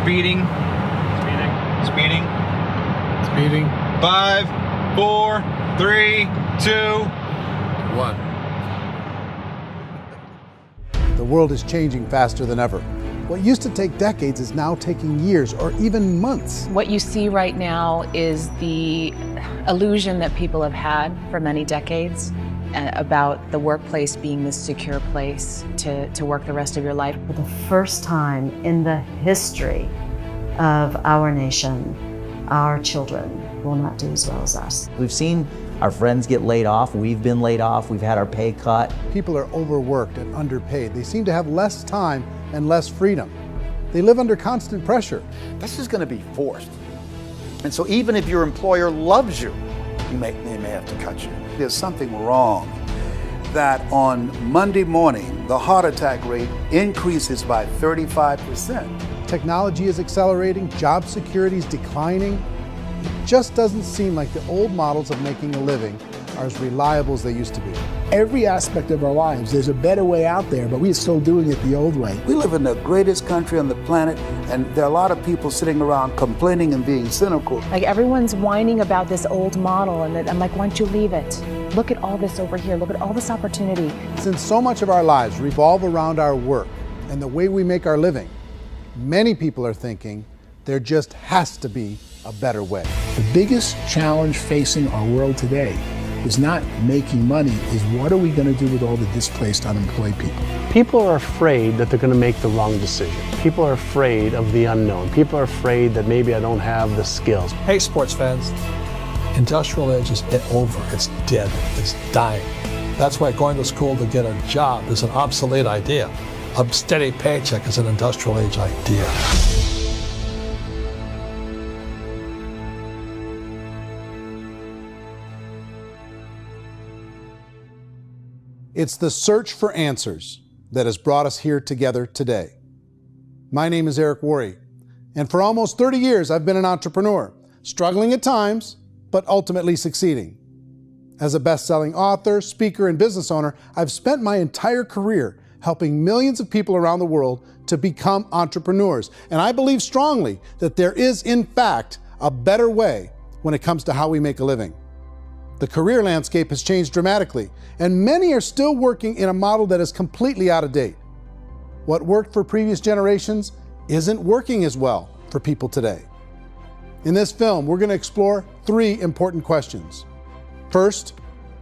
Speeding. Speeding. Speeding. 5, 4, 3, 2, 1. The world is changing faster than ever. What used to take decades is now taking years or even months. What you see right now is the illusion that people have had for many decades about the workplace being this secure place to work the rest of your life. For the first time in the history of our nation, our children will not do as well as us. We've seen our friends get laid off, we've been laid off, we've had our pay cut. People are overworked and underpaid. They seem to have less time and less freedom. They live under constant pressure. This is going to be forced. And so even if your employer loves you, they may have to cut you. There's something wrong that on Monday morning, the heart attack rate increases by 35%. Technology is accelerating, job security is declining. It just doesn't seem like the old models of making a living are as reliable as they used to be. Every aspect of our lives, there's a better way out there, but we're still doing it the old way. We live in the greatest country on the planet, and there are a lot of people sitting around complaining and being cynical. Like everyone's whining about this old model, and I'm like, why don't you leave it? Look at all this over here. Look at all this opportunity. Since so much of our lives revolve around our work and the way we make our living, many people are thinking there just has to be a better way. The biggest challenge facing our world today is not making money, is what are we going to do with all the displaced, unemployed people? People are afraid that they're going to make the wrong decision. People are afraid of the unknown. People are afraid that maybe I don't have the skills. Hey, sports fans. Industrial age is over. It's dead. It's dying. That's why going to school to get a job is an obsolete idea. A steady paycheck is an industrial age idea. It's the search for answers that has brought us here together today. My name is Eric Worre, and for almost 30 years I've been an entrepreneur, struggling at times, but ultimately succeeding. As a best-selling author, speaker, and business owner, I've spent my entire career helping millions of people around the world to become entrepreneurs. And I believe strongly that there is, in fact, a better way when it comes to how we make a living. The career landscape has changed dramatically, and many are still working in a model that is completely out of date. What worked for previous generations isn't working as well for people today. In this film, we're going to explore 3 important questions. First,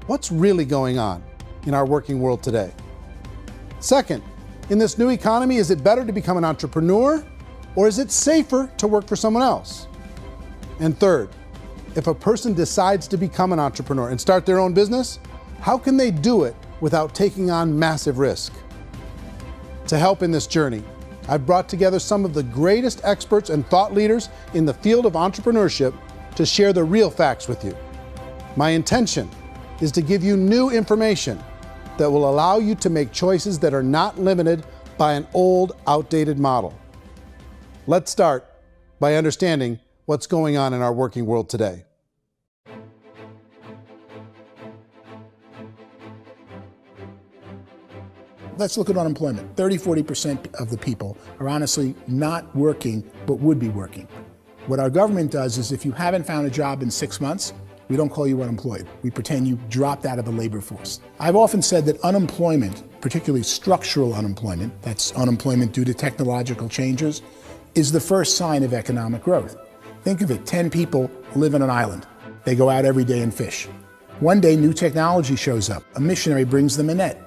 what's really going on in our working world today? Second, in this new economy, is it better to become an entrepreneur, or is it safer to work for someone else? And third, if a person decides to become an entrepreneur and start their own business, how can they do it without taking on massive risk? To help in this journey, I've brought together some of the greatest experts and thought leaders in the field of entrepreneurship to share the real facts with you. My intention is to give you new information that will allow you to make choices that are not limited by an old, outdated model. Let's start by understanding what's going on in our working world today. Let's look at unemployment. 30–40% of the people are honestly not working, but would be working. What our government does is if you haven't found a job in 6 months, we don't call you unemployed. We pretend you dropped out of the labor force. I've often said that unemployment, particularly structural unemployment, that's unemployment due to technological changes, is the first sign of economic growth. Think of it, 10 people live on an island. They go out every day and fish. One day, new technology shows up. A missionary brings them a net.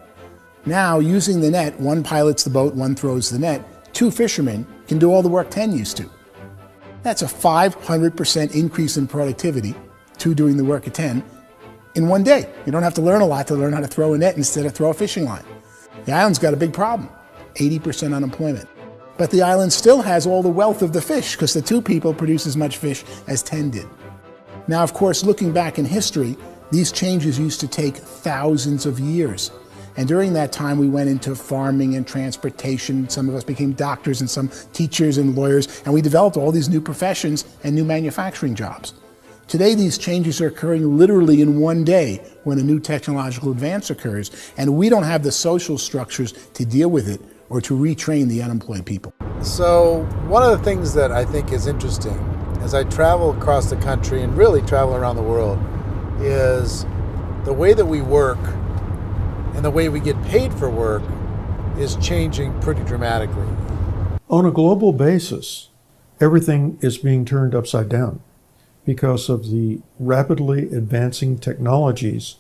Now, using the net, one pilots the boat, one throws the net. 2 fishermen can do all the work 10 used to. That's a 500% increase in productivity, 2 doing the work of 10, in one day. You don't have to learn a lot to learn how to throw a net instead of throw a fishing line. The island's got a big problem, 80% unemployment. But the island still has all the wealth of the fish because the 2 people produce as much fish as 10 did. Now, of course, looking back in history, these changes used to take thousands of years. And during that time, we went into farming and transportation. Some of us became doctors and some teachers and lawyers, and we developed all these new professions and new manufacturing jobs. Today, these changes are occurring literally in one day when a new technological advance occurs, and we don't have the social structures to deal with it or to retrain the unemployed people. So one of the things that I think is interesting as I travel across the country and really travel around the world is the way that we work and the way we get paid for work is changing pretty dramatically. On a global basis, everything is being turned upside down because of the rapidly advancing technologies.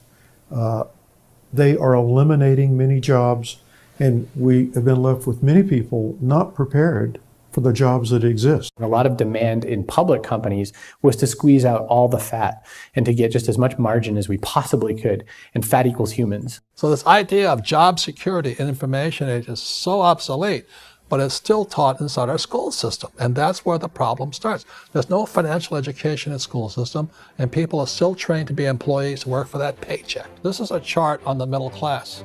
They are eliminating many jobs, and we have been left with many people not prepared for the jobs that exist. A lot of demand in public companies was to squeeze out all the fat and to get just as much margin as we possibly could, and fat equals humans. So this idea of job security in information age is so obsolete, but it's still taught inside our school system. And that's where the problem starts. There's no financial education in the school system, and people are still trained to be employees who work for that paycheck. This is a chart on the middle class.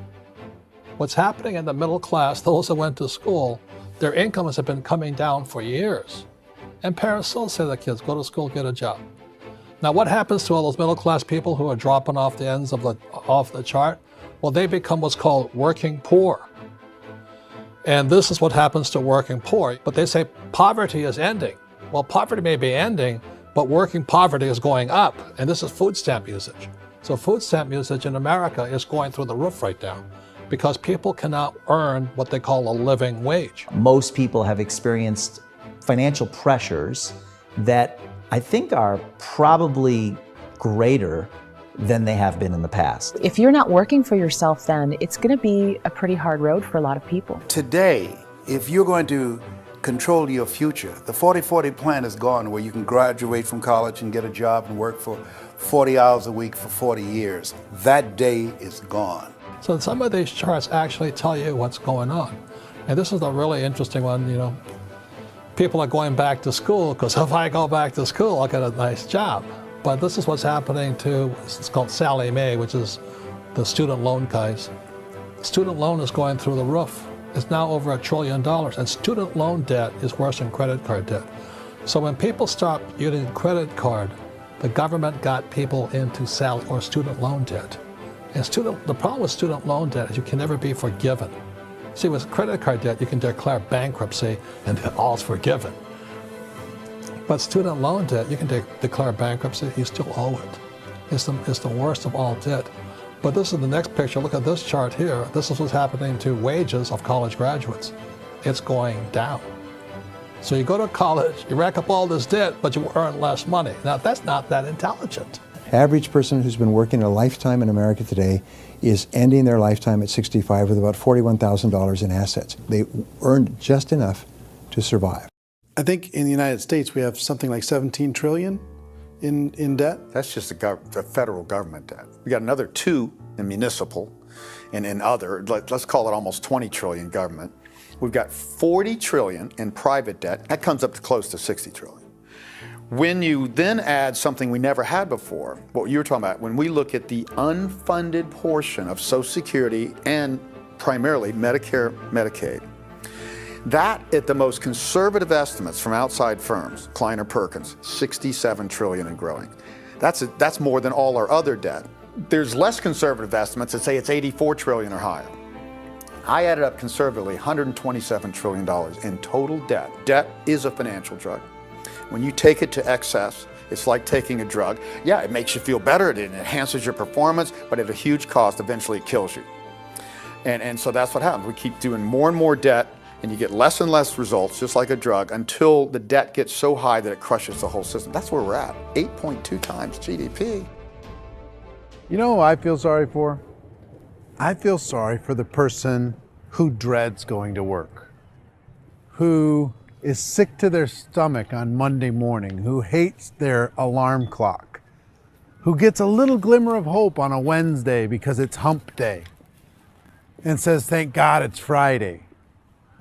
What's happening in the middle class, those that went to school, their incomes have been coming down for years. And parents still say to their kids, go to school, get a job. Now what happens to all those middle class people who are dropping off the ends of the chart? Well, they become what's called working poor. And this is what happens to working poor. But they say poverty is ending. Well, poverty may be ending, but working poverty is going up. And this is food stamp usage. So food stamp usage in America is going through the roof right now because people cannot earn what they call a living wage. Most people have experienced financial pressures that I think are probably greater than they have been in the past. If you're not working for yourself, then it's going to be a pretty hard road for a lot of people. Today, if you're going to control your future, the 40-40 plan is gone, where you can graduate from college and get a job and work for 40 hours a week for 40 years. That day is gone. So some of these charts actually tell you what's going on. And this is a really interesting one, you know. People are going back to school because if I go back to school, I'll get a nice job. But this is what's happening to, it's called Sallie Mae, which is the student loan guys. Student loan is going through the roof. It's now over $1 trillion, and student loan debt is worse than credit card debt. So when people stopped using credit card, the government got people into student loan debt. And the problem with student loan debt is you can never be forgiven. See, with credit card debt, you can declare bankruptcy and all's forgiven. But student loan debt, you can declare bankruptcy, you still owe it. It's the worst of all debt. But this is the next picture. Look at this chart here. This is what's happening to wages of college graduates. It's going down. So you go to college, you rack up all this debt, but you earn less money. Now, that's not that intelligent. Average person who's been working a lifetime in America today is ending their lifetime at 65 with about $41,000 in assets. They earned just enough to survive. I think in the United States we have something like 17 trillion in debt. That's just the federal government debt. We got another 2 in municipal and in other, let's call it almost 20 trillion government. We've got 40 trillion in private debt. That comes up to close to 60 trillion. When you then add something we never had before, what you were talking about, when we look at the unfunded portion of Social Security and primarily Medicare, Medicaid, that at the most conservative estimates from outside firms, Kleiner Perkins, 67 trillion and growing. That's more than all our other debt. There's less conservative estimates that say it's 84 trillion or higher. I added up conservatively $127 trillion in total debt. Debt is a financial drug. When you take it to excess, it's like taking a drug. Yeah, it makes you feel better, it enhances your performance, but at a huge cost, eventually it kills you. And so that's what happens. We keep doing more and more debt, and you get less and less results, just like a drug, until the debt gets so high that it crushes the whole system. That's where we're at, 8.2 times GDP. You know who I feel sorry for? I feel sorry for the person who dreads going to work, who is sick to their stomach on Monday morning, who hates their alarm clock, who gets a little glimmer of hope on a Wednesday because it's hump day and says, thank God it's Friday.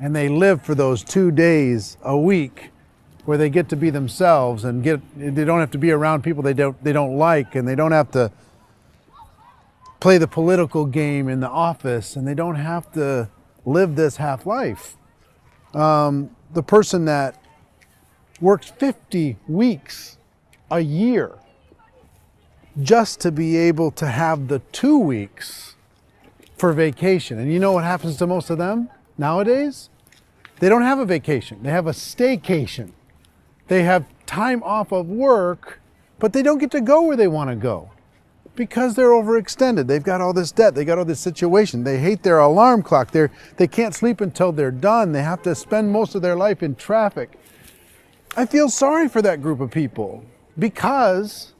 And they live for those 2 days a week where they get to be themselves and they don't have to be around people they don't like, and they don't have to play the political game in the office, and they don't have to live this half life. The person that works 50 weeks a year just to be able to have the 2 weeks for vacation. And you know what happens to most of them nowadays? They don't have a vacation. They have a staycation. They have time off of work, but they don't get to go where they want to go because they're overextended. They've got all this debt. They got all this situation. They hate their alarm clock. They can't sleep until they're done. They have to spend most of their life in traffic. I feel sorry for that group of people because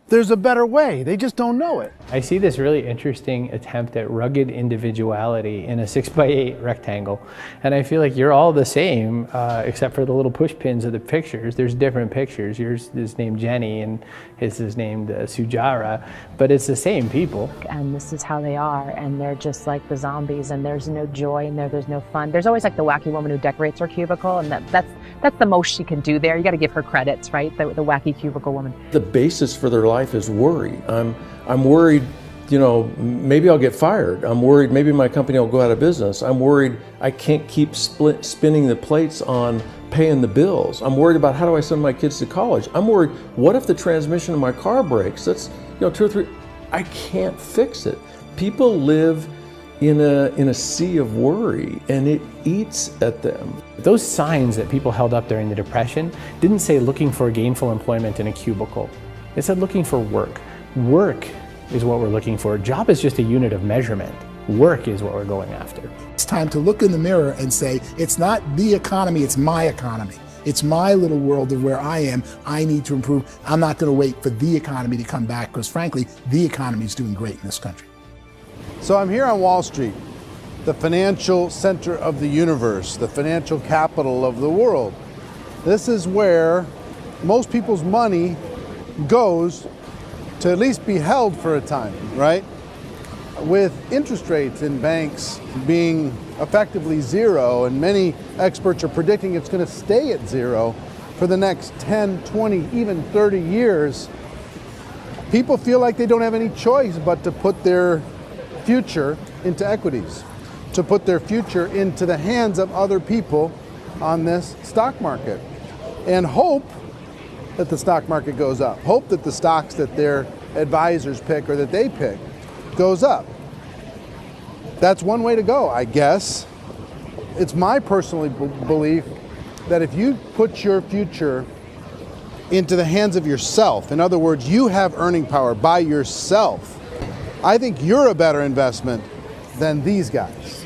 there's a better way. They just don't know it. I see this really interesting attempt at rugged individuality in a 6x8 rectangle. And I feel like you're all the same, except for the little push pins of the pictures. There's different pictures. Yours is named Jenny and his is named Sujara, but it's the same people. And this is how they are, and they're just like the zombies, and there's no joy in there, there's no fun. There's always like the wacky woman who decorates her cubicle, and that's the most she can do there. You got to give her credits, right? The wacky cubicle woman. The basis for their life is worry. I'm worried, you know, maybe I'll get fired. I'm worried maybe my company will go out of business. I'm worried I can't keep spinning the plates on paying the bills. I'm worried about how do I send my kids to college. I'm worried, what if the transmission of my car breaks? That's, you know, 2 or 3, I can't fix it. People live in a sea of worry, and it eats at them. Those signs that people held up during the Depression didn't say looking for gainful employment in a cubicle. It said looking for work. Work is what we're looking for. Job is just a unit of measurement. Work is what we're going after. It's time to look in the mirror and say, it's not the economy, it's my economy. It's my little world of where I am. I need to improve. I'm not going to wait for the economy to come back because frankly, the economy is doing great in this country. So I'm here on Wall Street, the financial center of the universe, the financial capital of the world. This is where most people's money goes to at least be held for a time, right? With interest rates in banks being effectively zero, and many experts are predicting it's going to stay at zero for the next 10, 20, even 30 years, people feel like they don't have any choice but to put their future into equities, to put their future into the hands of other people on this stock market, and hope that the stock market goes up, hope that the stocks that their advisors pick or that they pick goes up. That's one way to go, I guess. It's my personal belief that if you put your future into the hands of yourself, in other words, you have earning power by yourself, I think you're a better investment than these guys.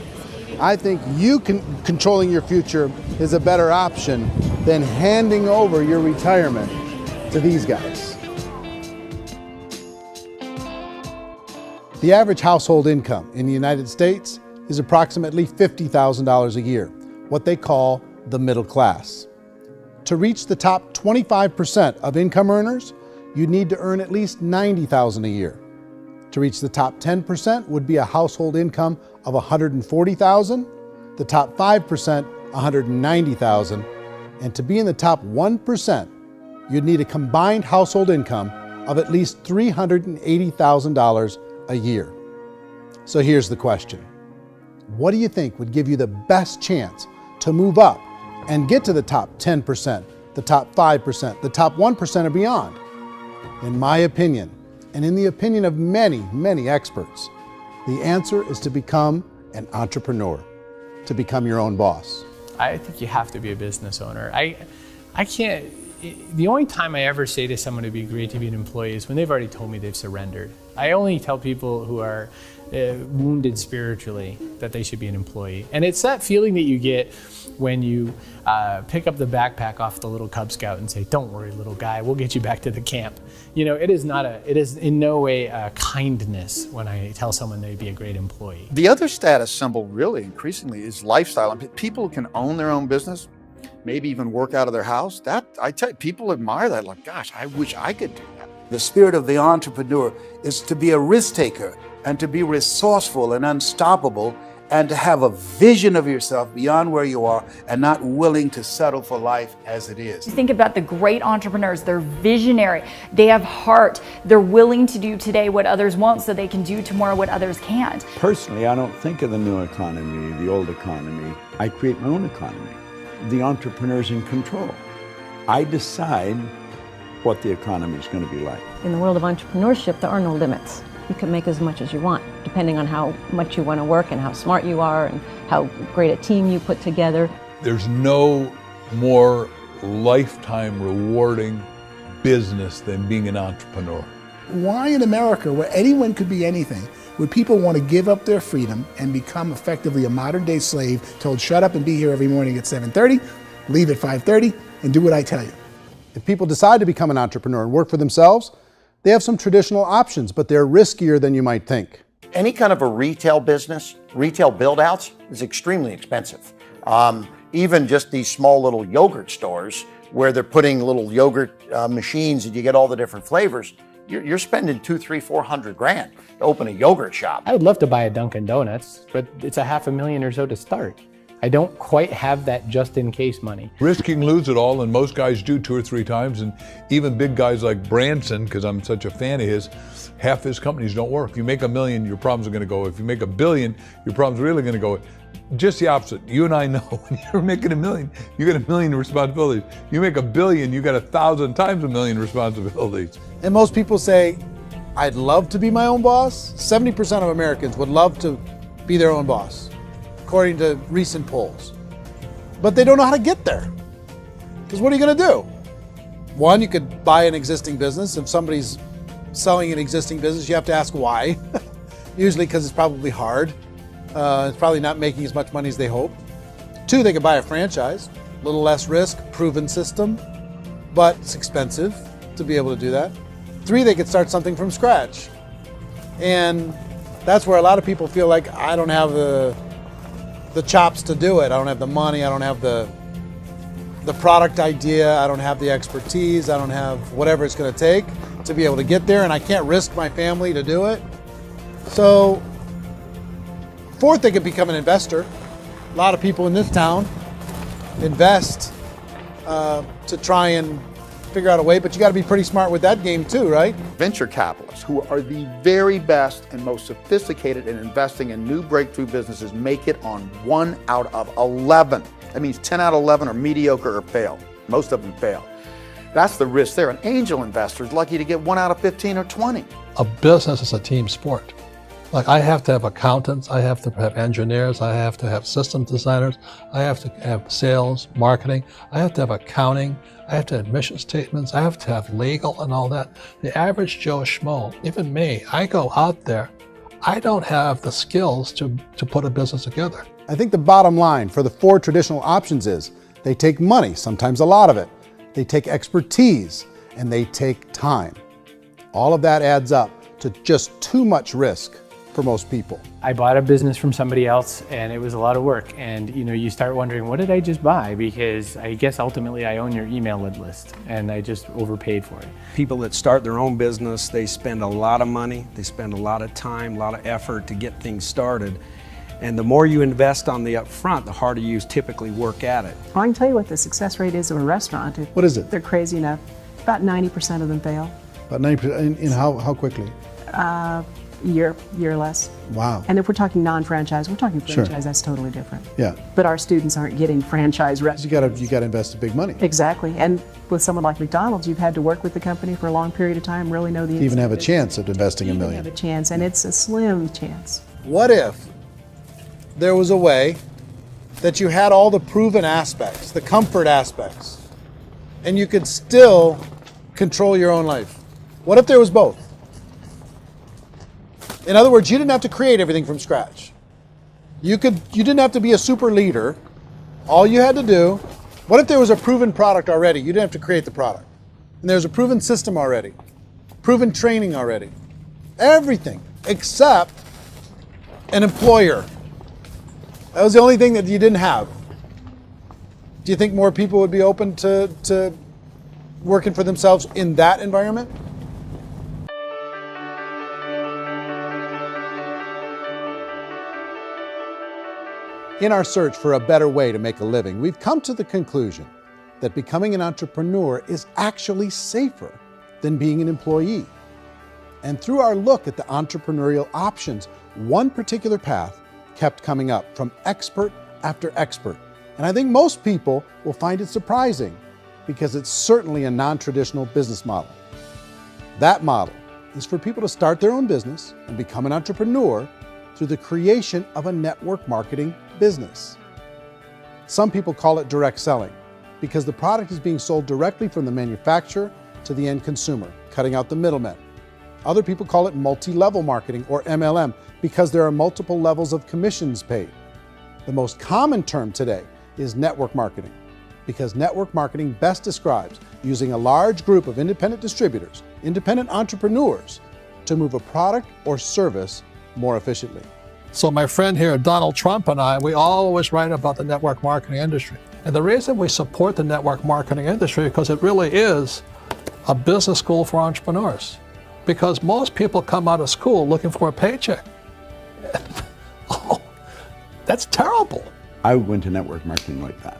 I think you controlling your future is a better option than handing over your retirement to these guys. The average household income in the United States is approximately $50,000 a year, what they call the middle class. To reach the top 25% of income earners, you'd need to earn at least $90,000 a year. To reach the top 10% would be a household income of $140,000, the top 5%, $190,000, and to be in the top 1%, you'd need a combined household income of at least $380,000 a year. So here's the question. What do you think would give you the best chance to move up and get to the top 10%, the top 5%, the top 1% or beyond? In my opinion, and in the opinion of many, many experts, the answer is to become an entrepreneur, to become your own boss. I think you have to be a business owner. I can't, the only time I ever say to someone it'd be great to be an employee is when they've already told me they've surrendered. I only tell people who are wounded spiritually that they should be an employee. And it's that feeling that you get when you pick up the backpack off the little Cub Scout and say, "Don't worry, little guy, we'll get you back to the camp." You know, it is in no way a kindness when I tell someone they'd be a great employee. The other status symbol really increasingly is lifestyle. And people who can own their own business, maybe even work out of their house, that I tell you, people admire that. Like, gosh, I wish I could do that. The spirit of the entrepreneur is to be a risk taker and to be resourceful and unstoppable and to have a vision of yourself beyond where you are and not willing to settle for life as it is. You think about the great entrepreneurs, they're visionary, they have heart, they're willing to do today what others won't so they can do tomorrow what others can't. Personally, I don't think of the new economy, the old economy. I create my own economy. The entrepreneur's in control. I decide what the economy is going to be like. In the world of entrepreneurship, there are no limits. you can make as much as you want, depending on how much you want to work and how smart you are and how great a team you put together. There's no more lifetime rewarding business than being an entrepreneur. Why in America, where anyone could be anything, would people want to give up their freedom and become effectively a modern-day slave, told shut up and be here every morning at 7:30, leave at 5:30, and do what I tell you? If people decide to become an entrepreneur and work for themselves, they have some traditional options, but they're riskier than you might think. Any kind of a retail business, retail build-outs, is extremely expensive. Even just these small little yogurt stores where they're putting little yogurt machines and you get all the different flavors, you're spending $200,000, $300,000, $400,000 to open a yogurt shop. I would love to buy a Dunkin' Donuts, but it's a $500,000 or so to start. I don't quite have that just in case money. Risking lose it all, and most guys do 2 or 3 times, and even big guys like Branson, because I'm such a fan of his, half his companies don't work. If you make $1 million, your problems are going to go. If you make $1 billion, your problems are really going to go. Just the opposite. You and I know when you're making $1 million, you got $1 million responsibilities. You make $1 billion, you got 1,000 times $1 million responsibilities. And most people say, I'd love to be my own boss. 70% of Americans would love to be their own boss, according to recent polls. But they don't know how to get there. Because what are you going to do? One, you could buy an existing business. If somebody's selling an existing business, you have to ask why. Usually because it's probably hard. It's probably not making as much money as they hope. 2, they could buy a franchise. A little less risk, proven system, but it's expensive to be able to do that. 3, they could start something from scratch. And that's where a lot of people feel like, I don't have the chops to do it. I don't have the money. I don't have the product idea. I don't have the expertise. I don't have whatever it's going to take to be able to get there, and I can't risk my family to do it. So 4th, they could become an investor. A lot of people in this town invest to try and figure out a way, but you got to be pretty smart with that game too, right? Venture capitalists, who are the very best and most sophisticated in investing in new breakthrough businesses, make it on 1 out of 11. That means 10 out of 11 are mediocre or fail. Most of them fail. That's the risk there. An angel investor is lucky to get 1 out of 15 or 20. A business is a team sport. Like, I have to have accountants, I have to have engineers, I have to have system designers, I have to have sales, marketing, I have to have accounting, I have to have mission statements, I have to have legal and all that. The average Joe Schmo, even me, I go out there, I don't have the skills to put a business together. I think the bottom line for the 4 traditional options is they take money, sometimes a lot of it. They take expertise, and they take time. All of that adds up to just too much risk for most people. I bought a business from somebody else and it was a lot of work. And you start wondering, what did I just buy? Because I guess ultimately I own your email list and I just overpaid for it. People that start their own business, they spend a lot of money, they spend a lot of time, a lot of effort to get things started. And the more you invest on the upfront, the harder you typically work at it. I can tell you what the success rate is of a restaurant. What is it? They're crazy enough. About 90% of them fail. About 90%, in how quickly? Year or less. Wow. And if we're talking non-franchise, we're talking franchise, Sure. That's totally different. Yeah. But our students aren't getting franchise restaurants. You got to invest big money. Exactly. And with someone like McDonald's, you've had to work with the company for a long period of time, really know the To even have a business. chance of investing $1 million. Have a chance, and it's a slim chance. What if there was a way that you had all the proven aspects, the comfort aspects, and you could still control your own life? What if there was both? In other words, you didn't have to create everything from scratch. You didn't have to be a super leader. All you had to do, what if there was a proven product already? You didn't have to create the product. And there's a proven system already, proven training already. Everything except an employer. That was the only thing that you didn't have. Do you think more people would be open to working for themselves in that environment? In our search for a better way to make a living, we've come to the conclusion that becoming an entrepreneur is actually safer than being an employee. And through our look at the entrepreneurial options, one particular path kept coming up from expert after expert. And I think most people will find it surprising because it's certainly a non-traditional business model. That model is for people to start their own business and become an entrepreneur through the creation of a network marketing business. Some people call it direct selling because the product is being sold directly from the manufacturer to the end consumer, cutting out the middlemen. Other people call it multi-level marketing, or MLM, because there are multiple levels of commissions paid. The most common term today is network marketing, because network marketing best describes using a large group of independent distributors, independent entrepreneurs, to move a product or service more efficiently. So my friend here, Donald Trump, and I, we always write about the network marketing industry. And the reason we support the network marketing industry is because it really is a business school for entrepreneurs. Because most people come out of school looking for a paycheck. Oh, that's terrible. I went to network marketing like that.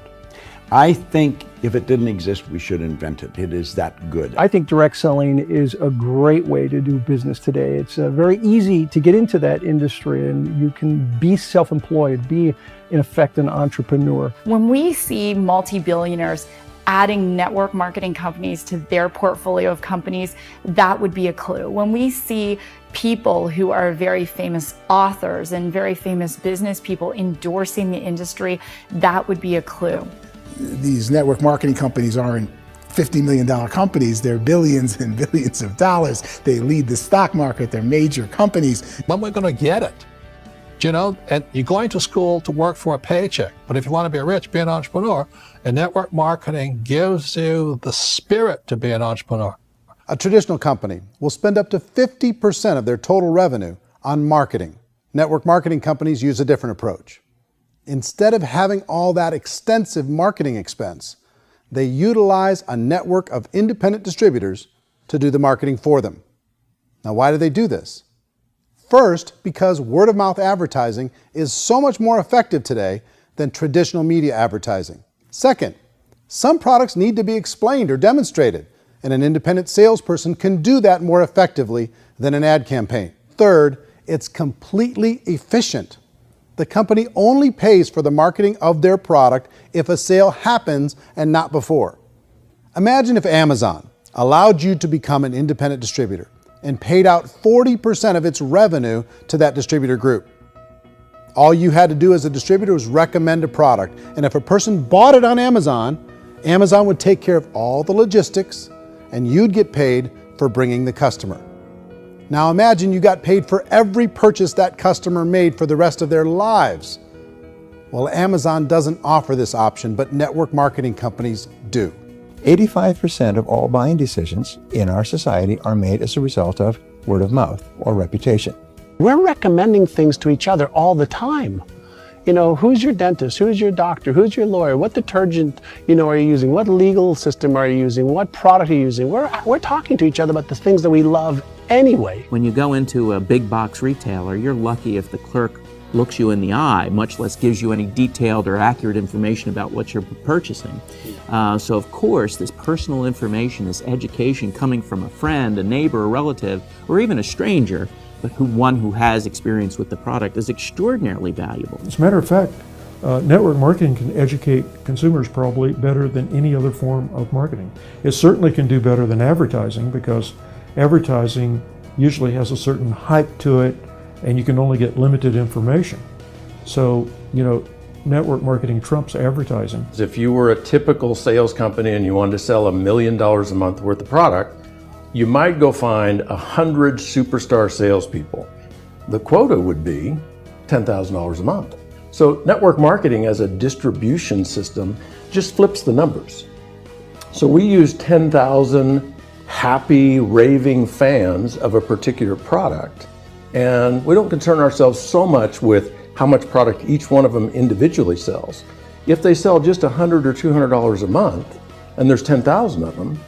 I think if it didn't exist, we should invent it. It is that good. I think direct selling is a great way to do business today. It's very easy to get into that industry, and you can be self-employed, be in effect an entrepreneur. When we see multi-billionaires adding network marketing companies to their portfolio of companies, that would be a clue. When we see people who are very famous authors and very famous business people endorsing the industry, that would be a clue. These network marketing companies aren't $50 million companies, they're billions and billions of dollars. They lead the stock market, they're major companies. When we're going to get it? You know, and you're going to school to work for a paycheck, but if you want to be rich, be an entrepreneur, and network marketing gives you the spirit to be an entrepreneur. A traditional company will spend up to 50% of their total revenue on marketing. Network marketing companies use a different approach. Instead of having all that extensive marketing expense, they utilize a network of independent distributors to do the marketing for them. Now, why do they do this? First, because word-of-mouth advertising is so much more effective today than traditional media advertising. Second, some products need to be explained or demonstrated, and an independent salesperson can do that more effectively than an ad campaign. Third, it's completely efficient. The company only pays for the marketing of their product if a sale happens and not before. Imagine if Amazon allowed you to become an independent distributor and paid out 40% of its revenue to that distributor group. All you had to do as a distributor was recommend a product, and if a person bought it on Amazon, Amazon would take care of all the logistics, and you'd get paid for bringing the customer. Now imagine you got paid for every purchase that customer made for the rest of their lives. Well, Amazon doesn't offer this option, but network marketing companies do. 85% of all buying decisions in our society are made as a result of word of mouth or reputation. We're recommending things to each other all the time. You know, who's your dentist? Who's your doctor? Who's your lawyer? What detergent, are you using? What legal system are you using? What product are you using? We're talking to each other about the things that we love anyway. When you go into a big box retailer, you're lucky if the clerk looks you in the eye, much less gives you any detailed or accurate information about what you're purchasing. So of course, this personal information, this education coming from a friend, a neighbor, a relative, or even a stranger, but one who has experience with the product is extraordinarily valuable. As a matter of fact, network marketing can educate consumers probably better than any other form of marketing. It certainly can do better than advertising, because advertising usually has a certain hype to it and you can only get limited information. So, network marketing trumps advertising. If you were a typical sales company and you wanted to sell $1 million a month worth of product, you might go find 100 superstar salespeople. The quota would be $10,000 a month. So network marketing as a distribution system just flips the numbers. So we use 10,000 happy, raving fans of a particular product, and we don't concern ourselves so much with how much product each one of them individually sells. If they sell just $100 or $200 a month, and there's 10,000 of them,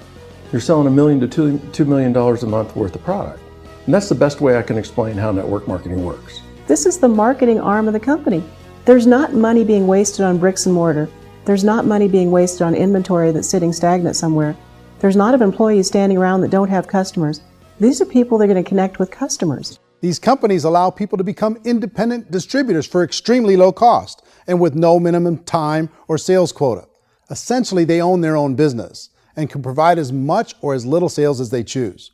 you're selling $1 million to $2 million a month worth of product. And that's the best way I can explain how network marketing works. This is the marketing arm of the company. There's not money being wasted on bricks and mortar. There's not money being wasted on inventory that's sitting stagnant somewhere. There's not of employees standing around that don't have customers. These are people that are going to connect with customers. These companies allow people to become independent distributors for extremely low cost and with no minimum time or sales quota. Essentially, they own their own business and can provide as much or as little sales as they choose.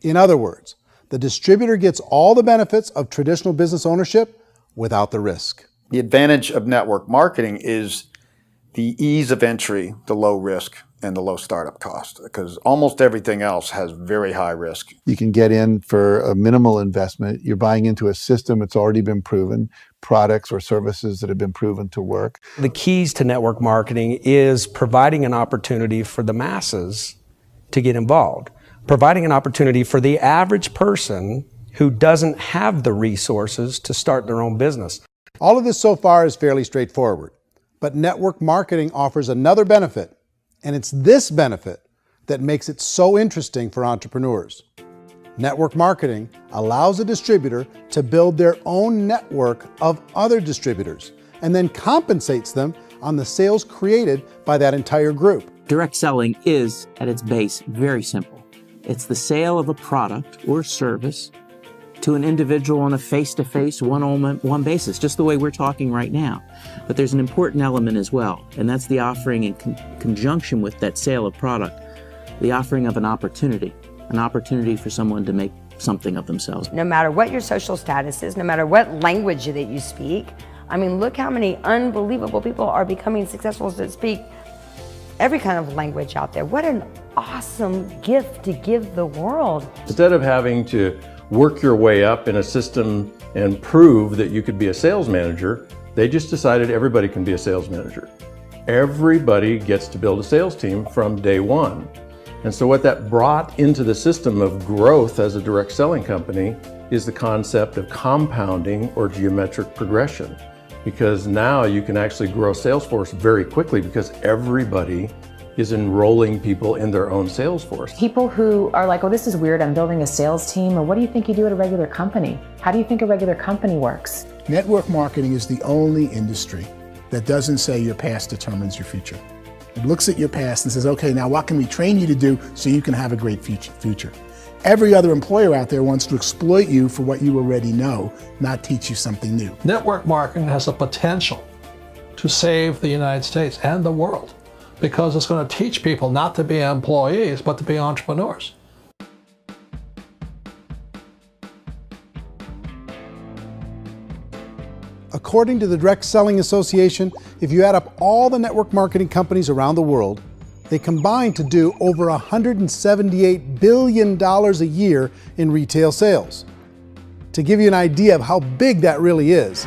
In other words, the distributor gets all the benefits of traditional business ownership without the risk. The advantage of network marketing is the ease of entry, the low risk, and the low startup cost, because almost everything else has very high risk. You can get in for a minimal investment. You're buying into a system that's already been proven, products or services that have been proven to work. The keys to network marketing is providing an opportunity for the masses to get involved, providing an opportunity for the average person who doesn't have the resources to start their own business. All of this so far is fairly straightforward, but network marketing offers another benefit, and it's this benefit that makes it so interesting for entrepreneurs. Network marketing allows a distributor to build their own network of other distributors and then compensates them on the sales created by that entire group. Direct selling is, at its base, very simple. It's the sale of a product or service to an individual on a face-to-face, one-on-one basis, just the way we're talking right now. But there's an important element as well, and that's the offering in conjunction with that sale of product, the offering of an opportunity for someone to make something of themselves. No matter what your social status is, no matter what language that you speak, I mean, look how many unbelievable people are becoming successful that speak every kind of language out there. What an awesome gift to give the world. Instead of having to work your way up in a system and prove that you could be a sales manager, they just decided everybody can be a sales manager. Everybody gets to build a sales team from day one. And so what that brought into the system of growth as a direct selling company is the concept of compounding or geometric progression. Because now you can actually grow a sales force very quickly because everybody is enrolling people in their own sales force. People who are like, oh, this is weird, I'm building a sales team, or what do you think you do at a regular company? How do you think a regular company works? Network marketing is the only industry that doesn't say your past determines your future. It looks at your past and says, okay, now what can we train you to do so you can have a great future? Every other employer out there wants to exploit you for what you already know, not teach you something new. Network marketing has the potential to save the United States and the world because it's going to teach people not to be employees, but to be entrepreneurs. According to the Direct Selling Association, if you add up all the network marketing companies around the world, they combine to do over $178 billion a year in retail sales. To give you an idea of how big that really is,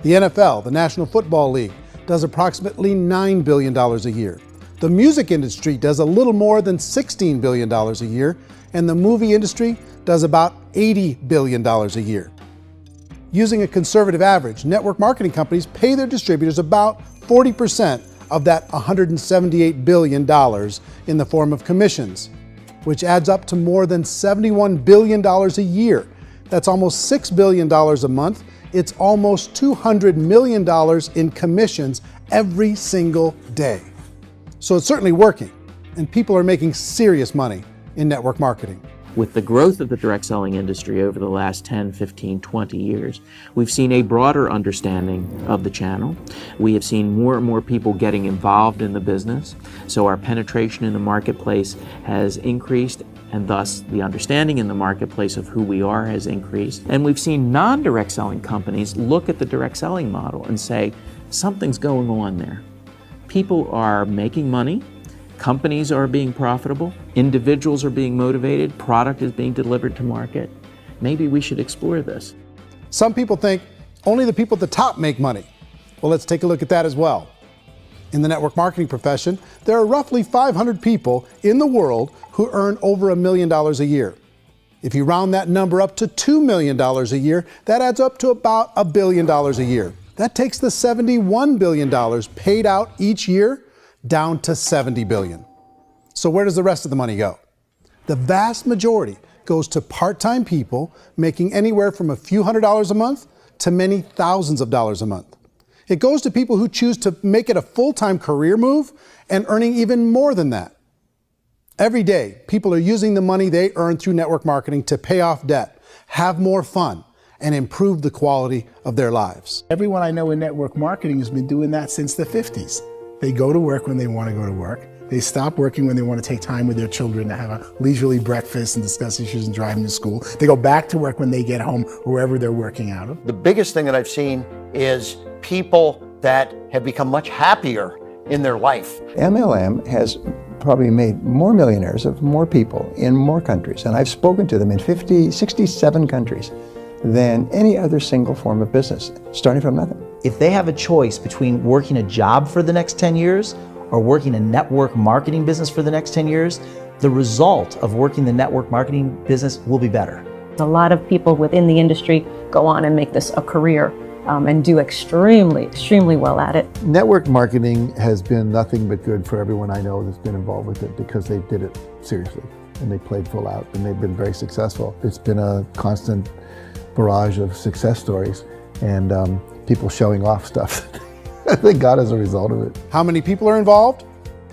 the NFL, the National Football League, does approximately $9 billion a year. The music industry does a little more than $16 billion a year, and the movie industry does about $80 billion a year. Using a conservative average, network marketing companies pay their distributors about 40% of that $178 billion in the form of commissions, which adds up to more than $71 billion a year. That's almost $6 billion a month. It's almost $200 million in commissions every single day. So it's certainly working, and people are making serious money in network marketing. With the growth of the direct selling industry over the last 10, 15, 20 years, we've seen a broader understanding of the channel. We have seen more and more people getting involved in the business, so our penetration in the marketplace has increased, and thus the understanding in the marketplace of who we are has increased. And we've seen non-direct selling companies look at the direct selling model and say, something's going on there. People are making money, companies are being profitable, individuals are being motivated, product is being delivered to market. Maybe we should explore this. Some people think only the people at the top make money. Well, let's take a look at that as well. In the network marketing profession, there are roughly 500 people in the world who earn over $1 million a year. If you round that number up to $2 million a year, that adds up to about $1 billion a year. That takes the $71 billion paid out each year down to $70 billion. So where does the rest of the money go? The vast majority goes to part-time people making anywhere from a few $100s a month to many thousands of dollars a month. It goes to people who choose to make it a full-time career move and earning even more than that. Every day, people are using the money they earn through network marketing to pay off debt, have more fun, and improve the quality of their lives. Everyone I know in network marketing has been doing that since the 50s. They go to work when they want to go to work. They stop working when they want to take time with their children to have a leisurely breakfast and discuss issues and driving to school. They go back to work when they get home, wherever they're working out of. The biggest thing that I've seen is people that have become much happier in their life. MLM has probably made more millionaires of more people in more countries, and I've spoken to them in 67 countries, than any other single form of business, starting from nothing. If they have a choice between working a job for the next 10 years or working a network marketing business for the next 10 years, the result of working the network marketing business will be better. A lot of people within the industry go on and make this a career and do extremely well at it. Network marketing has been nothing but good for everyone I know that's been involved with it because they did it seriously and they played full out and they've been very successful. It's been a constant barrage of success stories and people showing off stuff that they got as a result of it. How many people are involved?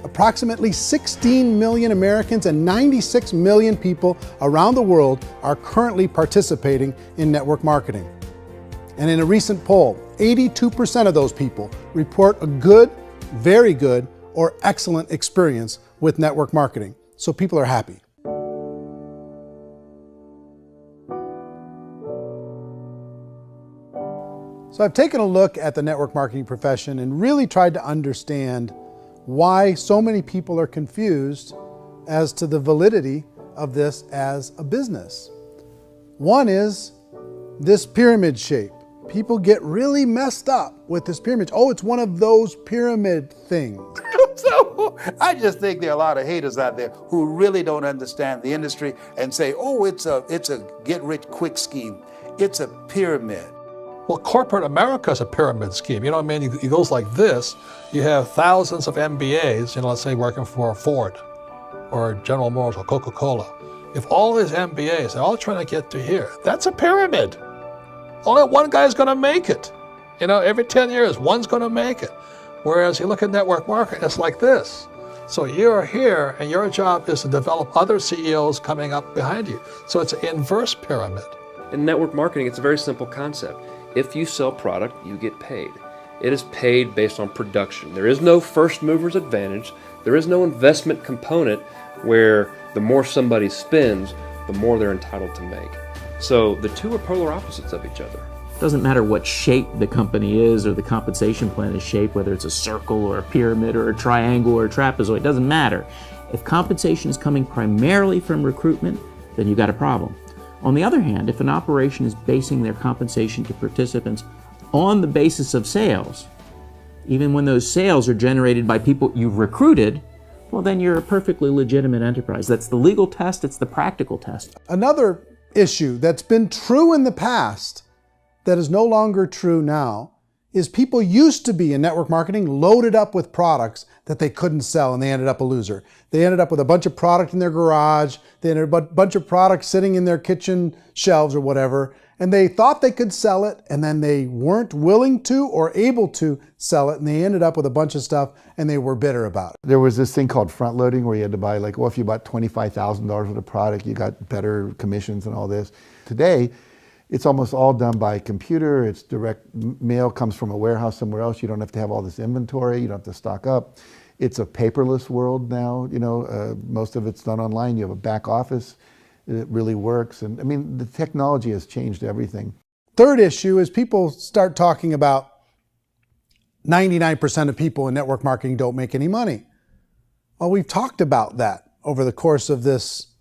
Approximately 16 million Americans and 96 million people around the world are currently participating in network marketing. And in a recent poll, 82% of those people report a good, very good, or excellent experience with network marketing. So people are happy. So I've taken a look at the network marketing profession and really tried to understand why so many people are confused as to the validity of this as a business. One is this pyramid shape. People get really messed up with this pyramid. Oh, it's one of those pyramid things. So I just think there are a lot of haters out there who really don't understand the industry and say, oh, it's a get-rich-quick scheme. It's a pyramid. Well, corporate America is a pyramid scheme. You know what I mean? It goes like this. You have thousands of MBAs, let's say working for Ford or General Motors or Coca-Cola. If all these MBAs are all trying to get to here, that's a pyramid. Only one guy's going to make it. Every 10 years, one's going to make it. Whereas you look at network marketing, it's like this. So you're here, and your job is to develop other CEOs coming up behind you. So it's an inverse pyramid. In network marketing, it's a very simple concept. If you sell product, you get paid. It is paid based on production. There is no first mover's advantage. There is no investment component where the more somebody spends, the more they're entitled to make. So the two are polar opposites of each other. It doesn't matter what shape the company is or the compensation plan is shaped, whether it's a circle or a pyramid or a triangle or a trapezoid, it doesn't matter. If compensation is coming primarily from recruitment, then you've got a problem. On the other hand, if an operation is basing their compensation to participants on the basis of sales, even when those sales are generated by people you've recruited, well, then you're a perfectly legitimate enterprise. That's the legal test, it's the practical test. Another issue that's been true in the past that is no longer true now is people used to be in network marketing loaded up with products that they couldn't sell and they ended up a loser. They ended up with a bunch of product in their garage, they ended up with a bunch of products sitting in their kitchen shelves or whatever, and they thought they could sell it and then they weren't willing to or able to sell it and they ended up with a bunch of stuff and they were bitter about it. There was this thing called front loading where you had to buy if you bought $25,000 worth of product, you got better commissions and all this. Today, it's almost all done by computer. It's direct mail comes from a warehouse somewhere else. You don't have to have all this inventory. You don't have to stock up. It's a paperless world now. Most of it's done online. You have a back office. It really works. And the technology has changed everything. Third issue is people start talking about 99% of people in network marketing don't make any money. Well, we've talked about that over the course of this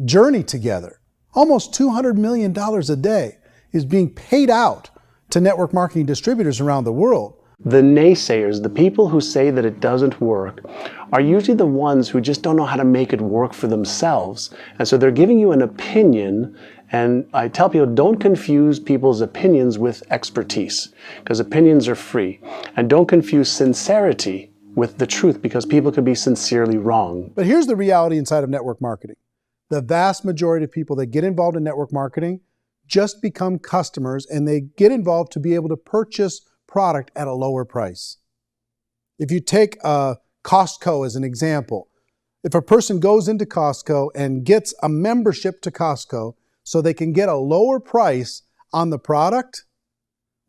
journey together. Almost $200 million a day is being paid out to network marketing distributors around the world. The naysayers, the people who say that it doesn't work, are usually the ones who just don't know how to make it work for themselves. And so they're giving you an opinion, and I tell people, don't confuse people's opinions with expertise, because opinions are free. And don't confuse sincerity with the truth, because people can be sincerely wrong. But here's the reality inside of network marketing. The vast majority of people that get involved in network marketing just become customers, and they get involved to be able to purchase product at a lower price. If you take Costco as an example, if a person goes into Costco and gets a membership to Costco so they can get a lower price on the product,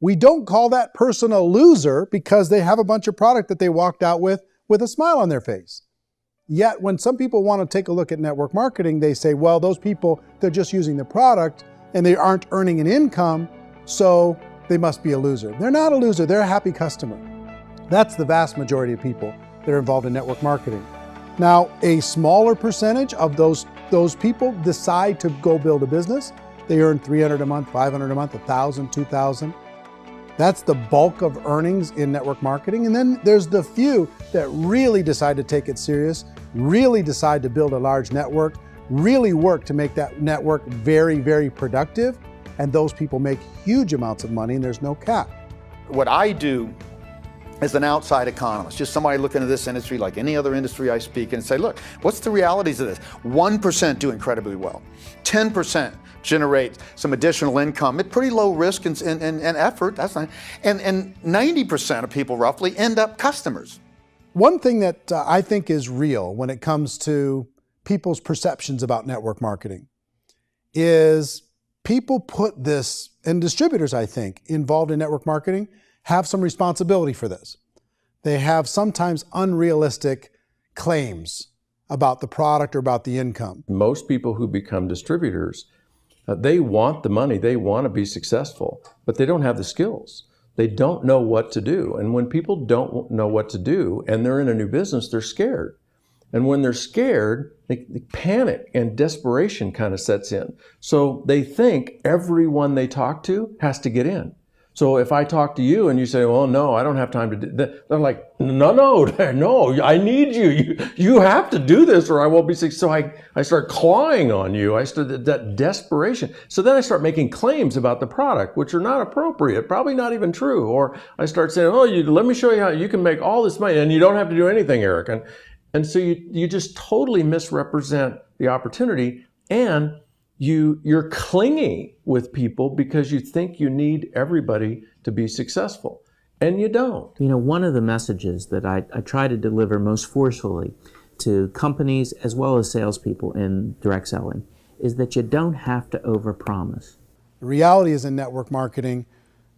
we don't call that person a loser because they have a bunch of product that they walked out with with a smile on their face. Yet when some people want to take a look at network marketing, they say, well, those people, they're just using the product and they aren't earning an income, so they must be a loser. They're not a loser, they're a happy customer. That's the vast majority of people that are involved in network marketing. Now, a smaller percentage of those people decide to go build a business. They earn $300 a month, $500 a month, $1,000, $2,000. That's the bulk of earnings in network marketing. And then there's the few that really decide to take it serious, really decide to build a large network, really work to make that network very, very productive. And those people make huge amounts of money and there's no cap. What I do as an outside economist, just somebody looking at this industry like any other industry I speak in and say, look, what's the realities of this? 1% do incredibly well. 10% generate some additional income at pretty low risk and effort. That's not, and 90% of people roughly end up customers. One thing that I think is real when it comes to people's perceptions about network marketing is people put this, and distributors, I think, involved in network marketing have some responsibility for this. They have sometimes unrealistic claims about the product or about the income. Most people who become distributors, they want the money, they want to be successful, but they don't have the skills. They don't know what to do. And when people don't know what to do and they're in a new business, they're scared. And when they're scared, they panic and desperation kind of sets in. So they think everyone they talk to has to get in. So if I talk to you and you say, well, no, I don't have time to do that, they're like, no, I need you. You have to do this or I won't be successful. So I start clawing on you. I start that desperation. So then I start making claims about the product, which are not appropriate, probably not even true. Or I start saying, oh, let me show you how you can make all this money and you don't have to do anything, Eric. And so you just totally misrepresent the opportunity, and you're clingy with people because you think you need everybody to be successful, and you don't. You know, one of the messages that I try to deliver most forcefully to companies as well as salespeople in direct selling is that you don't have to overpromise. The reality is in network marketing,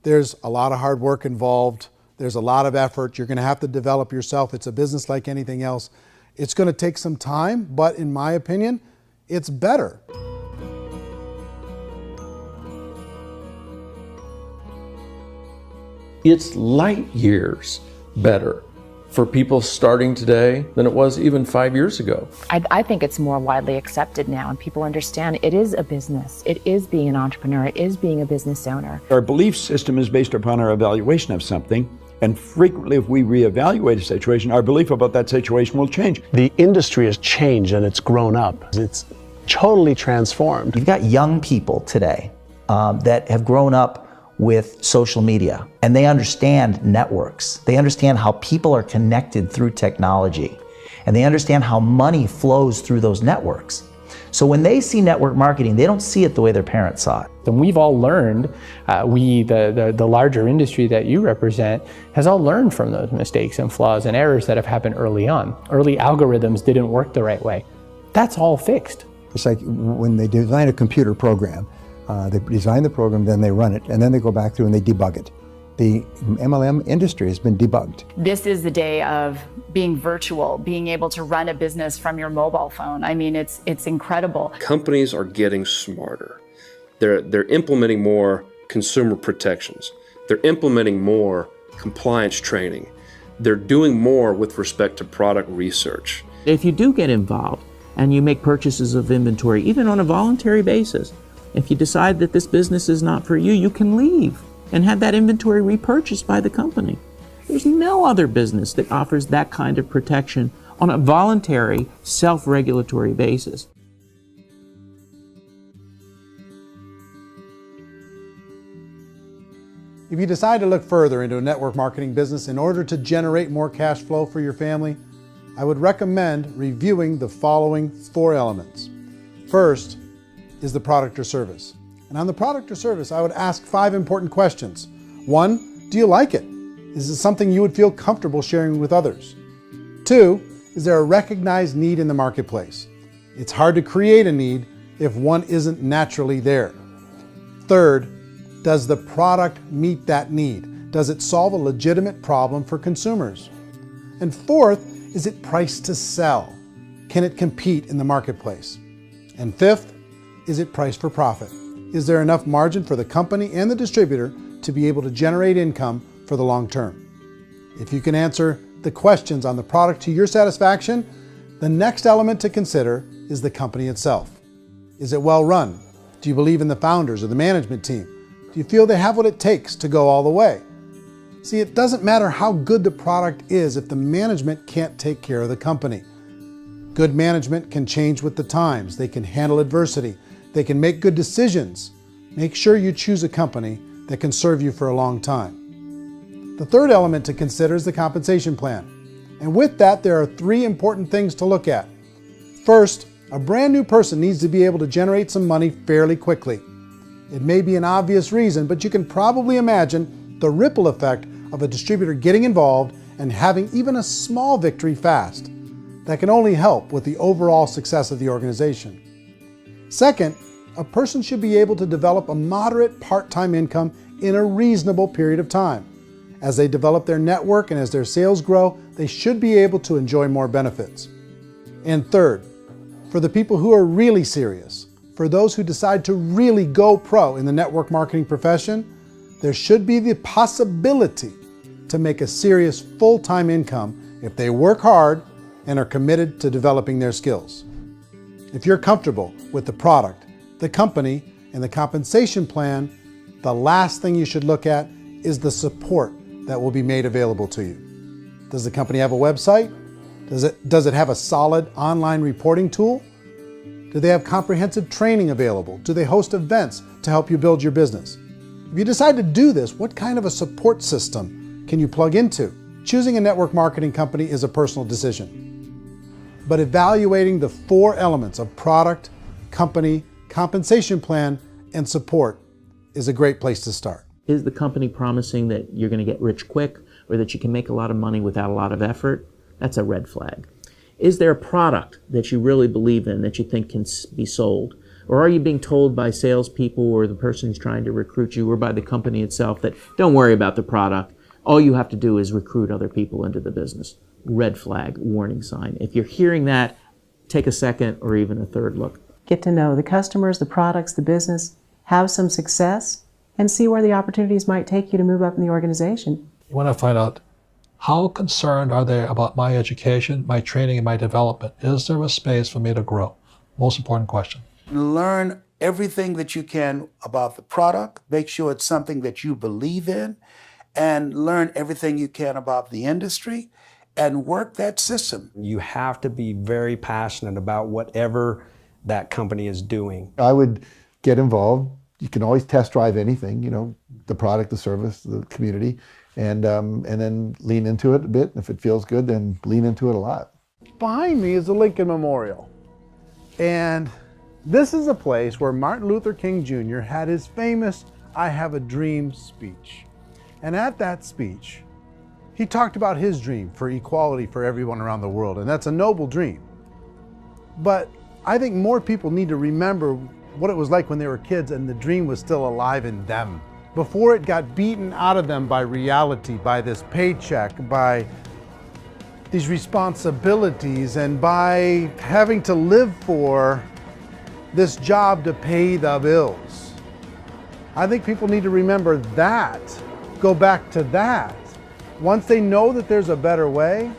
there's a lot of hard work involved. There's a lot of effort. You're going to have to develop yourself. It's a business like anything else. It's going to take some time, but in my opinion, it's better. It's light years better for people starting today than it was even 5 years ago. I think it's more widely accepted now, and people understand it is a business. It is being an entrepreneur. It is being a business owner. Our belief system is based upon our evaluation of something. And frequently, if we reevaluate a situation, our belief about that situation will change. The industry has changed and it's grown up. It's totally transformed. You've got young people today that have grown up with social media, and they understand networks. They understand how people are connected through technology, and they understand how money flows through those networks. So when they see network marketing, they don't see it the way their parents saw it. And we've all learned, the larger industry that you represent, has all learned from those mistakes and flaws and errors that have happened early on. Early algorithms didn't work the right way. That's all fixed. It's like when they design a computer program, they design the program, then they run it, and then they go back through and they debug it. The MLM industry has been debugged. This is the day of being virtual, being able to run a business from your mobile phone. I mean, it's incredible. Companies are getting smarter. They're implementing more consumer protections. They're implementing more compliance training. They're doing more with respect to product research. If you do get involved and you make purchases of inventory, even on a voluntary basis, if you decide that this business is not for you, you can leave and have that inventory repurchased by the company. There's no other business that offers that kind of protection on a voluntary, self-regulatory basis. If you decide to look further into a network marketing business in order to generate more cash flow for your family, I would recommend reviewing the following 4 elements. First is the product or service. And on the product or service, I would ask 5 important questions. 1, do you like it? Is it something you would feel comfortable sharing with others? 2, is there a recognized need in the marketplace? It's hard to create a need if one isn't naturally there. 3rd, does the product meet that need? Does it solve a legitimate problem for consumers? And 4th, is it priced to sell? Can it compete in the marketplace? And fifth, is it priced for profit? Is there enough margin for the company and the distributor to be able to generate income for the long term? If you can answer the questions on the product to your satisfaction, the next element to consider is the company itself. Is it well run? Do you believe in the founders or the management team? Do you feel they have what it takes to go all the way? See, it doesn't matter how good the product is if the management can't take care of the company. Good management can change with the times. They can handle adversity. They can make good decisions. Make sure you choose a company that can serve you for a long time. The third element to consider is the compensation plan. And with that, there are 3 important things to look at. First, a brand new person needs to be able to generate some money fairly quickly. It may be an obvious reason, but you can probably imagine the ripple effect of a distributor getting involved and having even a small victory fast. That can only help with the overall success of the organization. Second, a person should be able to develop a moderate part-time income in a reasonable period of time. As they develop their network and as their sales grow, they should be able to enjoy more benefits. And third, for the people who are really serious, for those who decide to really go pro in the network marketing profession, there should be the possibility to make a serious full-time income if they work hard and are committed to developing their skills. If you're comfortable with the product, the company, and the compensation plan, the last thing you should look at is the support that will be made available to you. Does the company have a website? Does it have a solid online reporting tool? Do they have comprehensive training available? Do they host events to help you build your business? If you decide to do this, what kind of a support system can you plug into? Choosing a network marketing company is a personal decision. But evaluating the 4 elements of product, company, compensation plan, and support is a great place to start. Is the company promising that you're going to get rich quick or that you can make a lot of money without a lot of effort? That's a red flag. Is there a product that you really believe in that you think can be sold? Or are you being told by salespeople or the person who's trying to recruit you or by the company itself that don't worry about the product, all you have to do is recruit other people into the business? Red flag, warning sign. If you're hearing that, take a second or even a third look. Get to know the customers, the products, the business, have some success, and see where the opportunities might take you to move up in the organization. You want to find out how concerned are they about my education, my training, and my development? Is there a space for me to grow? Most important question. Learn everything that you can about the product. Make sure it's something that you believe in, and learn everything you can about the industry and work that system. You have to be very passionate about whatever that company is doing. I would get involved. You can always test drive anything, the product, the service, the community, and then lean into it a bit. If it feels good, then lean into it a lot. Behind me is the Lincoln Memorial. And this is a place where Martin Luther King Jr. had his famous "I Have a Dream" speech. And at that speech, he talked about his dream for equality for everyone around the world, and that's a noble dream. But I think more people need to remember what it was like when they were kids and the dream was still alive in them. Before it got beaten out of them by reality, by this paycheck, by these responsibilities, and by having to live for this job to pay the bills. I think people need to remember that, go back to that. Once they know that there's a better way,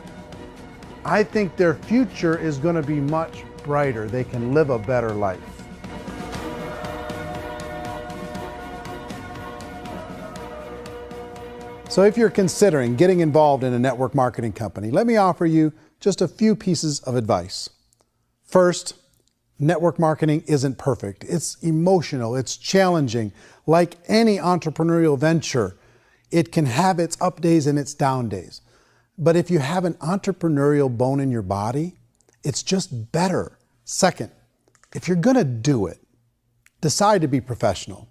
I think their future is going to be much brighter. They can live a better life. So if you're considering getting involved in a network marketing company, let me offer you just a few pieces of advice. First, network marketing isn't perfect. It's emotional, it's challenging. Like any entrepreneurial venture, it can have its up days and its down days. But if you have an entrepreneurial bone in your body, it's just better. Second, if you're gonna do it, decide to be professional.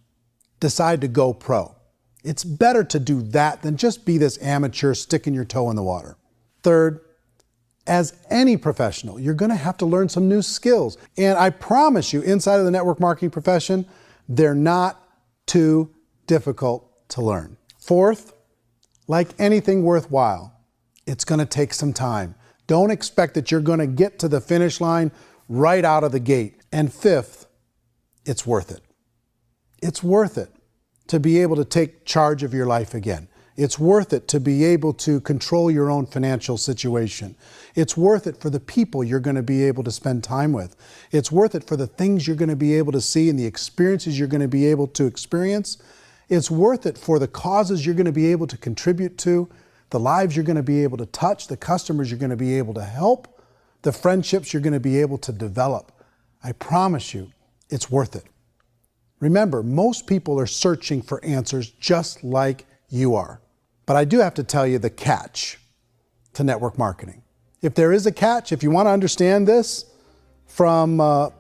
Decide to go pro. It's better to do that than just be this amateur sticking your toe in the water. Third, as any professional, you're gonna have to learn some new skills. And I promise you, inside of the network marketing profession, they're not too difficult to learn. Fourth, like anything worthwhile, it's gonna take some time. Don't expect that you're going to get to the finish line right out of the gate. And fifth, it's worth it. It's worth it to be able to take charge of your life again. It's worth it to be able to control your own financial situation. It's worth it for the people you're going to be able to spend time with. It's worth it for the things you're going to be able to see and the experiences you're going to be able to experience. It's worth it for the causes you're going to be able to contribute to, the lives you're going to be able to touch, the customers you're going to be able to help, the friendships you're going to be able to develop. I promise you, it's worth it. Remember, most people are searching for answers just like you are. But I do have to tell you the catch to network marketing. If there is a catch, if you want to understand this from an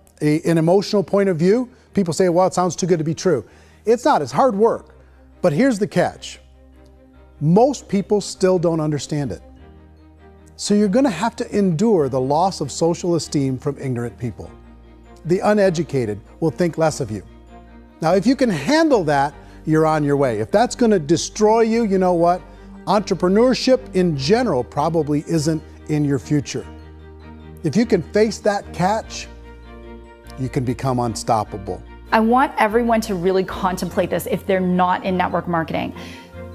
emotional point of view, people say, well, it sounds too good to be true. It's not, it's hard work. But here's the catch. Most people still don't understand it. So you're going to have to endure the loss of social esteem from ignorant people. The uneducated will think less of you. Now, if you can handle that, you're on your way. If that's going to destroy you, you know what? Entrepreneurship in general probably isn't in your future. If you can face that catch, you can become unstoppable. I want everyone to really contemplate this if they're not in network marketing.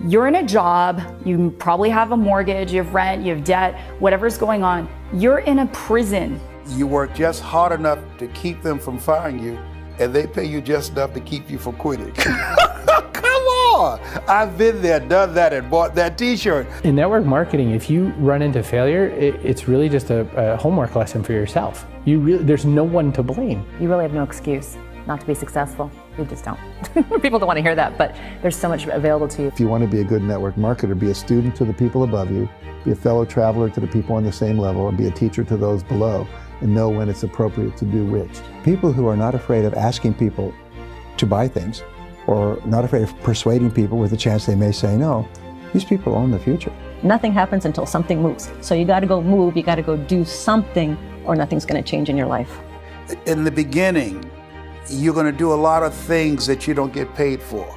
You're in a job, you probably have a mortgage, you have rent, you have debt, whatever's going on. You're in a prison. You work just hard enough to keep them from firing you, and they pay you just enough to keep you from quitting. Come on! I've been there, done that, and bought that t-shirt. In network marketing, if you run into failure, it's really just a homework lesson for yourself. There's no one to blame. You really have no excuse not to be successful. You just don't. People don't want to hear that, but there's so much available to you. If you want to be a good network marketer, be a student to the people above you, be a fellow traveler to the people on the same level, and be a teacher to those below, and know when it's appropriate to do which. People who are not afraid of asking people to buy things, or not afraid of persuading people with a chance they may say no, these people own the future. Nothing happens until something moves. So you got to go move, you got to go do something, or nothing's going to change in your life. In the beginning, you're going to do a lot of things that you don't get paid for.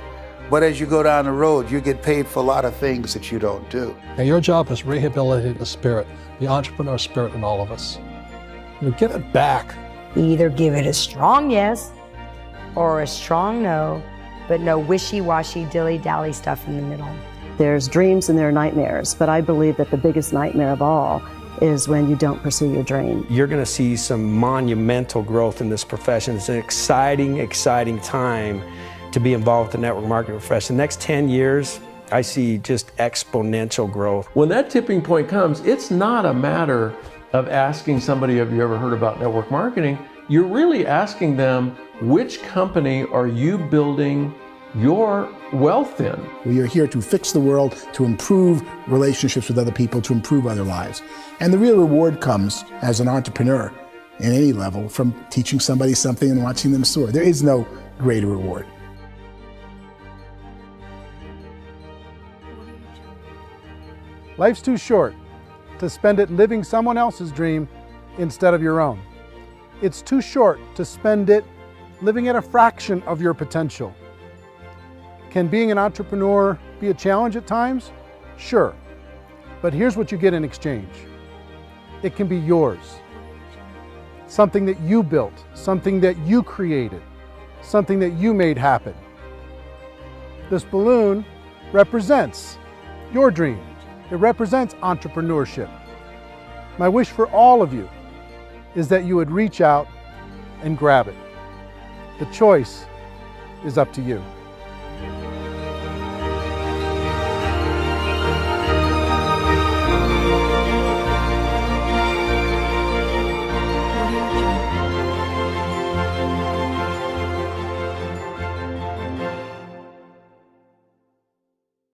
But as you go down the road, you get paid for a lot of things that you don't do. And your job is rehabilitate the spirit, the entrepreneur spirit in all of us. You get it back. Either give it a strong yes or a strong no, but no wishy-washy, dilly-dally stuff in the middle. There's dreams and there are nightmares, but I believe that the biggest nightmare of all is when you don't pursue your dream. You're going to see some monumental growth in this profession. It's an exciting, exciting time to be involved with the network marketing profession. The next 10 years, I see just exponential growth. When that tipping point comes, it's not a matter of asking somebody, have you ever heard about network marketing? You're really asking them, which company are you building your wealth in? We are here to fix the world, to improve relationships with other people, to improve other lives. And the real reward comes as an entrepreneur in any level from teaching somebody something and watching them soar. There is no greater reward. Life's too short to spend it living someone else's dream instead of your own. It's too short to spend it living at a fraction of your potential. Can being an entrepreneur be a challenge at times? Sure. But here's what you get in exchange. It can be yours. Something that you built, something that you created, something that you made happen. This balloon represents your dream. It represents entrepreneurship. My wish for all of you is that you would reach out and grab it. The choice is up to you.